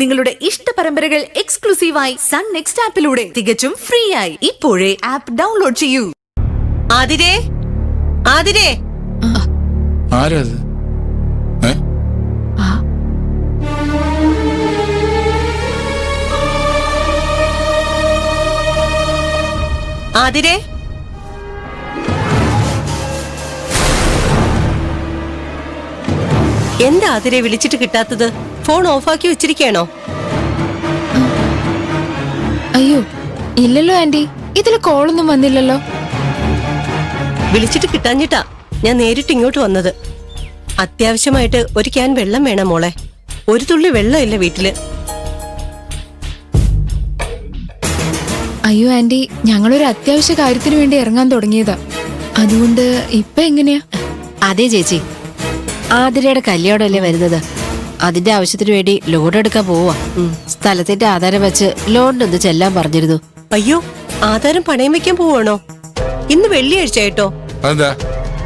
നിങ്ങളുടെ ഇഷ്ട പരമ്പരകൾ എക്സ്ക്ലൂസീവായി സൺ നെക്സ്റ്റ് ആപ്പിലൂടെ തികച്ചും ഫ്രീ ആയി ഇപ്പോഴേ ആപ്പ് ഡൗൺലോഡ് ചെയ്യൂ. ആതിരേ, ആതിരേ, ആരത്? ആതിരേ, എന്താ ആതിരെ വിളിച്ചിട്ട് കിട്ടാത്തത്? ഫോൺ ഓഫാക്കി വെച്ചിരിക്കണോ? അയ്യോ ഇല്ലല്ലോ ആന്റി, ഇതില് കോളൊന്നും വന്നില്ലല്ലോ. വിളിച്ചിട്ട് കിട്ടാഞ്ഞിട്ടാ ഞാൻ നേരിട്ട് ഇങ്ങോട്ട് വന്നത്. അത്യാവശ്യമായിട്ട് ഒരു ക്യാൻ വെള്ളം വേണം മോളെ. ഒരു തുള്ളി വെള്ളമില്ല വീട്ടില്. അയ്യോ ആന്റി, ഞങ്ങളൊരു അത്യാവശ്യ കാര്യത്തിന് വേണ്ടി ഇറങ്ങാൻ തുടങ്ങിയതാ. അതുകൊണ്ട് ഇപ്പൊ എങ്ങനെയാ? അതെ ചേച്ചി, ആതിരയുടെ കല്യാണമല്ലേ വരുന്നത്. അതിന്റെ ആവശ്യത്തിന് വേണ്ടി ലോൺ എടുക്കാൻ പോവാ. സ്ഥലത്തിന്റെ ആധാരം വെച്ച് ലോണിനൊന്ന് ചെല്ലാൻ പറഞ്ഞിരുന്നു. അയ്യോ, ആധാരം പണയം വെക്കാൻ പോവാണോ? ഇന്ന് വെള്ളിയാഴ്ച ആയിട്ടോ. അതെന്താ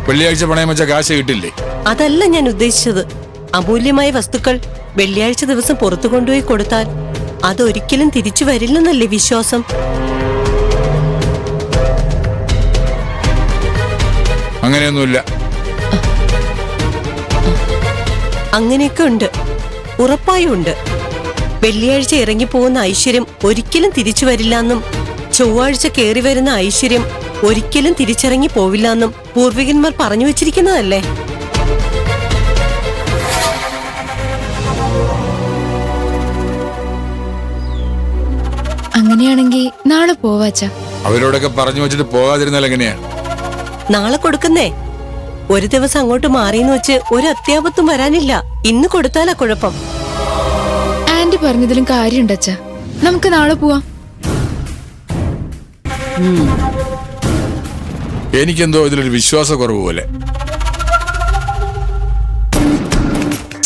വെള്ളിയാഴ്ച പണയം വെച്ച കാശ് കിട്ടില്ലേ? അതല്ല ഞാൻ ഉദ്ദേശിച്ചത്. അമൂല്യമായ വസ്തുക്കൾ വെള്ളിയാഴ്ച ദിവസം പുറത്തു കൊണ്ടുപോയി കൊടുത്താൽ അതൊരിക്കലും തിരിച്ചു വരില്ലെന്നല്ലേ വിശ്വാസം? അങ്ങനെയൊന്നുമില്ല. അങ്ങനെയൊക്കെ ഉണ്ട്, ഉറപ്പായും ഉണ്ട്. വെള്ളിയാഴ്ച ഇറങ്ങിപ്പോകുന്ന ഐശ്വര്യം ഒരിക്കലും തിരിച്ചു വരില്ലെന്നും ചൊവ്വാഴ്ച കയറി വരുന്ന ഐശ്വര്യം ഒരിക്കലും തിരിച്ചിറങ്ങി പോവില്ലെന്നും പൂർവികന്മാർ പറഞ്ഞു വെച്ചിരിക്കുന്നതല്ലേ? അങ്ങനെയാണെങ്കിൽ നാളെ പോവാച്ചാ. അവരോടൊക്കെ പറഞ്ഞു വെച്ചിട്ട് പോകാതിരുന്നാൽ എങ്ങനെയാ? നാളെ കൊടുക്കുന്നേ. ഒരു ദിവസം അങ്ങോട്ട് മാറിയെന്ന് വെച്ച് ഒരു അത്യാപത്തും വരാനില്ല. ഇന്ന് കൊടുത്താലാ കുഴപ്പം. ആന്റി പറഞ്ഞതിലും കാര്യമുണ്ടച്ചാ, നമുക്ക് നാളെ പോവാം. എനിക്കെന്തോ ഇതിലൊരു വിശ്വാസക്കുറവ് പോലെ.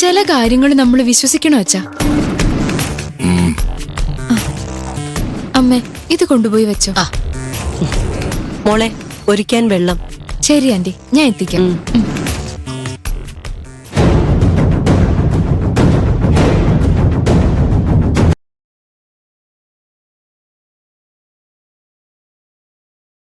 ചില കാര്യങ്ങൾ നമ്മൾ വിശ്വസിക്കണോ അച്ഛാ? അമ്മേ, ഇത് കൊണ്ടുപോയി വെച്ചോ. മോളെ, ഒരിക്കാൻ വെള്ളം. ശരി ആന്റി, ഞാൻ എത്തിക്കാം.